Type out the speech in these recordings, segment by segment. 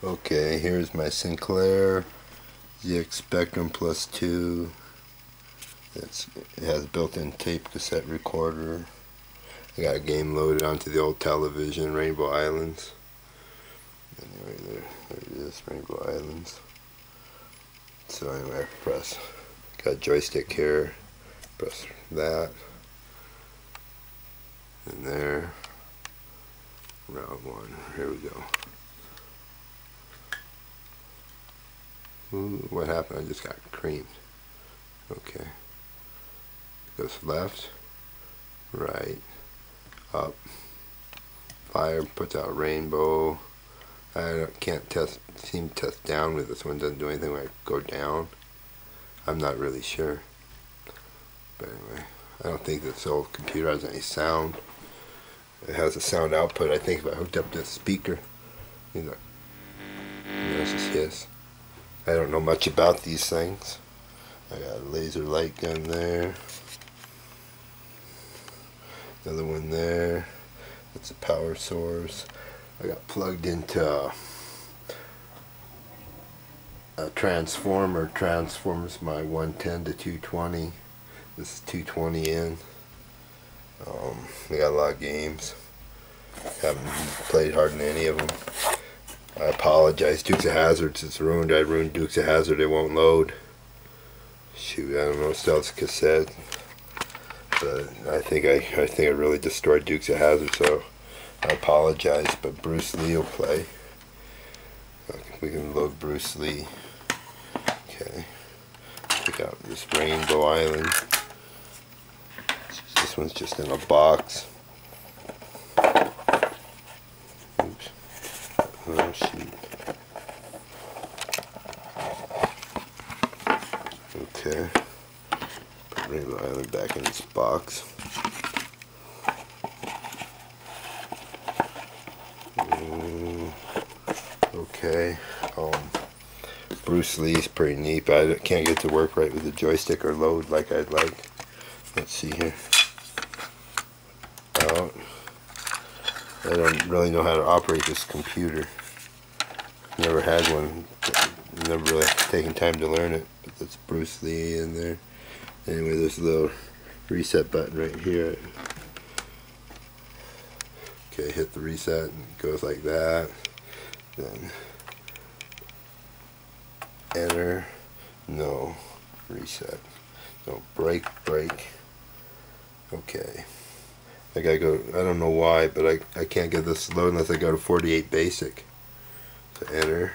Okay, here's my Sinclair ZX Spectrum Plus 2. It has built-in tape cassette recorder. I got a game loaded onto the old television, Rainbow Islands. Anyway, there it is, Rainbow Islands. So anyway, I press. Got a joystick here. Press that. And there. Round one. Here we go. Ooh, what happened? I just got creamed. Okay. Goes left, right, up. Fire puts out rainbow. Can't seem to test down with this one. Doesn't do anything when I go down. I'm not really sure. But anyway, I don't think this old computer has any sound. It has a sound output. I think if I hooked up to a speaker, you know, it's just hiss. I don't know much about these things. I got a laser light gun there. Another one there. That's a power source. I got plugged into a transformer. Transforms my 110 to 220. This is 220 in. I got a lot of games. Haven't played hardly any of them. I apologize. Dukes of Hazzard is ruined. I ruined Dukes of Hazzard. It won't load. Shoot, I don't know. Still it's a cassette. But I think I really destroyed Dukes of Hazzard. So I apologize. But Bruce Lee will play. We can load Bruce Lee. Okay. Pick out this Rainbow Island. This one's just in a box. Oops. Oh shoot. Okay. Put Rainbow Island back in its box. Okay. Bruce Lee's pretty neat, but I can't get to work right with the joystick or load like I'd like. Let's see here. I don't really know how to operate this computer. Never had one. Never really taken time to learn it. But that's Bruce Lee in there. Anyway, there's a little reset button right here. Okay, hit the reset and it goes like that. Then enter. No. Reset. No. Break. Okay. I gotta go, I don't know why, but I can't get this to load unless I go to 48 basic. So enter.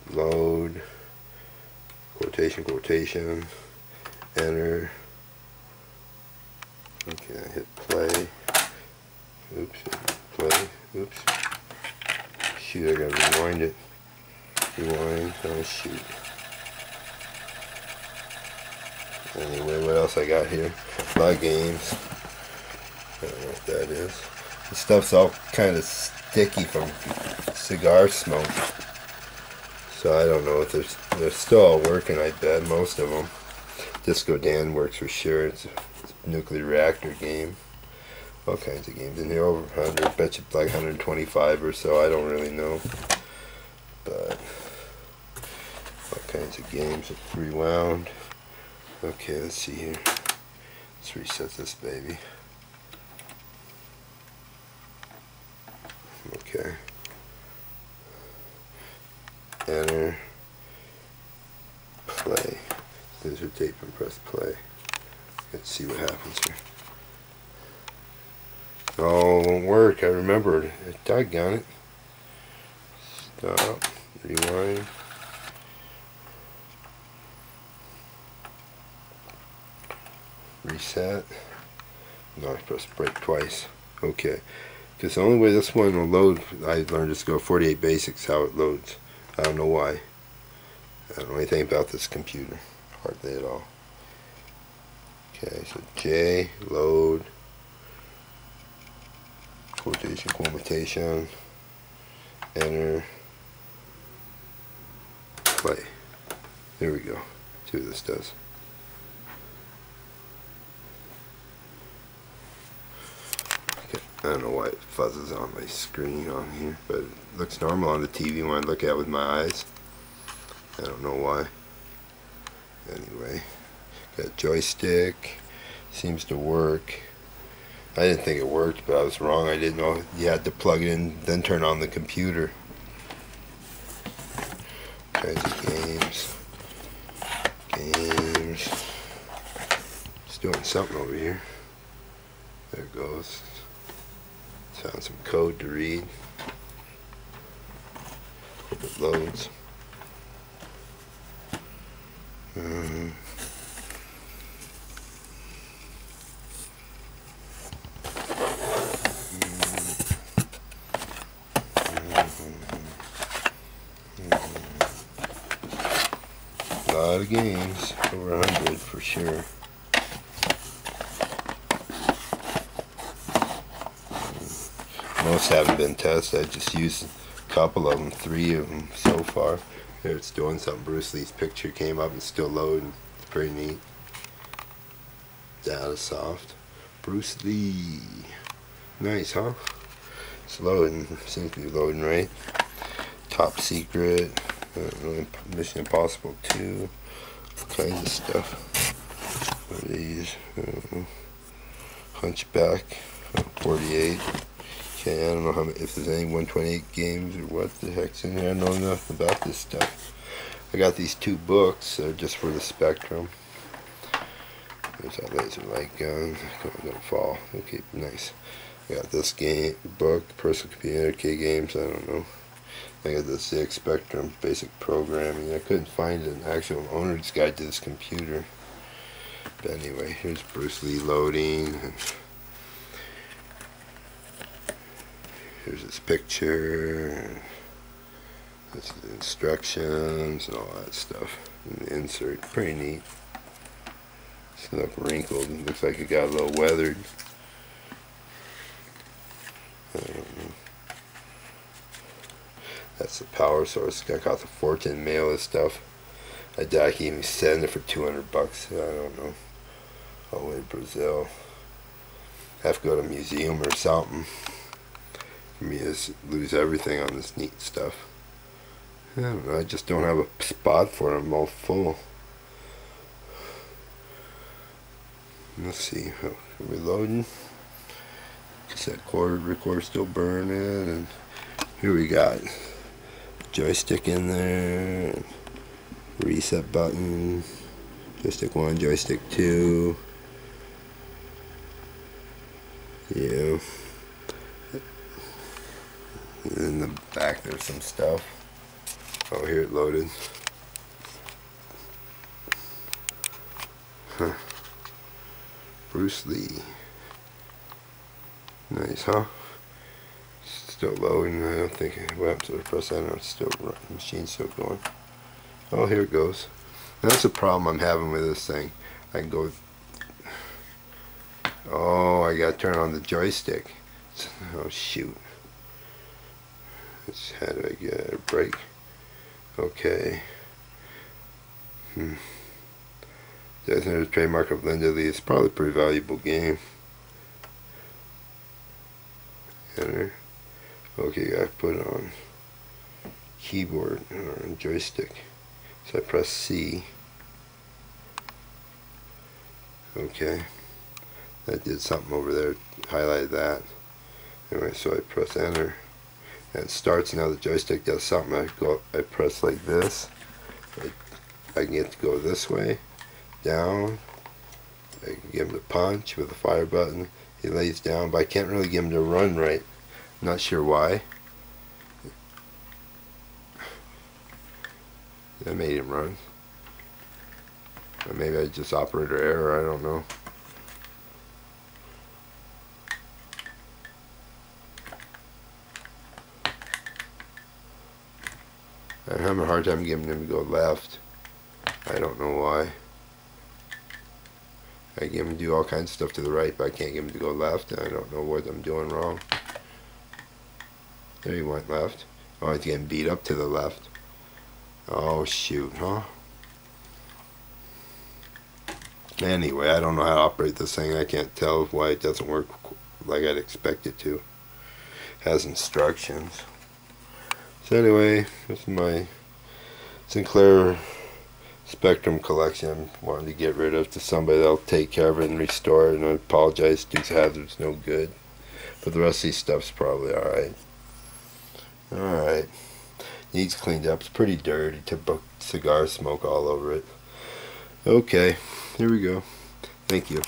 Load. Quotation. Enter. Okay, hit play. Oops, play. Oops. Shoot, I gotta rewind it. Rewind. Oh, shoot. Anyway, what else I got here? A lot of games. I don't know what that is. The stuff's all kind of sticky from cigar smoke. So I don't know if they're still all working, I bet, most of them. Disco Dan works for sure. It's a nuclear reactor game. All kinds of games in here, over 100. Bet you like 125 or so, I don't really know. But all kinds of games. It's rewound. Okay, let's see here. Let's reset this baby. Okay. Enter. Play. Laser tape and press play. Let's see what happens here. Oh, it won't work. I remembered. Doggone it. Stop. Rewind. Reset. No, I press break twice. Okay. Because the only way this one will load, I learned is to go 48 basics, how it loads. I don't know why. I don't know anything about this computer. Hardly at all. Okay, so J, load, quotation, enter, play. There we go. See what this does. I don't know why it fuzzes on my screen on here, but it looks normal on the TV when I look at it with my eyes. I don't know why. Anyway, got joystick. Seems to work. I didn't think it worked, but I was wrong. I didn't know you had to plug it in, then turn on the computer. Kinds of games. It's doing something over here. There it goes. Found some code to read. Hope it loads. A lot of games, over 100 for sure. Most haven't been tested. I just used a couple of them, 3 of them so far. Here it's doing something. Bruce Lee's picture came up and still loading. It's pretty neat. Datasoft. Bruce Lee. Nice, huh? It's loading. Seems to be loading right. Top Secret. Mission Impossible 2. All kinds of stuff. What are these? Hunchback. 48. Okay, I don't know how many, if there's any 128 games or what the heck's in here. I know enough about this stuff. I got these 2 books. They're just for the Spectrum. There's that laser light gun. Don't fall. Okay, nice. I got this game book, personal computer, arcade games. I don't know. I got the ZX Spectrum basic programming. I couldn't find an actual owner's guide to this computer. But anyway, here's Bruce Lee loading. Here's his picture. That's the instructions and all that stuff. And the insert, pretty neat. It's not wrinkled. It looks like it got a little weathered. I don't know. That's the power source. I got the Fortin mail and stuff. I doubt I can even send it for 200 bucks. I don't know. All the way to Brazil. I have to go to a museum or something for me to lose everything on this neat stuff. I don't know. I just don't have a spot for them. I'm all full. Let's see. Are we loading? Cassette cord recorder still burning. And here we got joystick in there, reset button, joystick 1, joystick 2, yeah, and in the back there's some stuff. Oh, here it loaded. Huh. Bruce Lee. Nice, huh? Still loading. I don't think what happens to the press. I don't know. It's still running. The machine's still going. Oh, here it goes. That's the problem I'm having with this thing. I can go. Oh, I got to turn on the joystick. Oh shoot. How do I get a break? Okay. Designated trademark of Linda Lee. It's probably a pretty valuable game. Enter. Okay, I put it on keyboard or on joystick. So I press C. Okay. That did something over there. Highlighted that. Anyway, so I press enter. And it starts. Now the joystick does something. I press like this. I can get to go this way. Down. I can give him the punch with the fire button. He lays down, but I can't really get him to run right. Not sure why. That made him run. Or maybe I just operator error, I don't know. I'm having a hard time getting him to go left. I don't know why. I get him to do all kinds of stuff to the right, but I can't get him to go left, and I don't know what I'm doing wrong. There he went left. Oh, he's getting beat up to the left. Oh, shoot, huh? Anyway, I don't know how to operate this thing. I can't tell why it doesn't work like I'd expect it to. Has instructions. So anyway, this is my Sinclair Spectrum collection I wanted to get rid of to somebody that'll take care of it and restore it. And I apologize, Dukes of Hazzard's no good, but the rest of these stuff's probably alright. Alright, needs cleaned up. It's pretty dirty. Typical cigar smoke all over it. Okay, here we go. Thank you.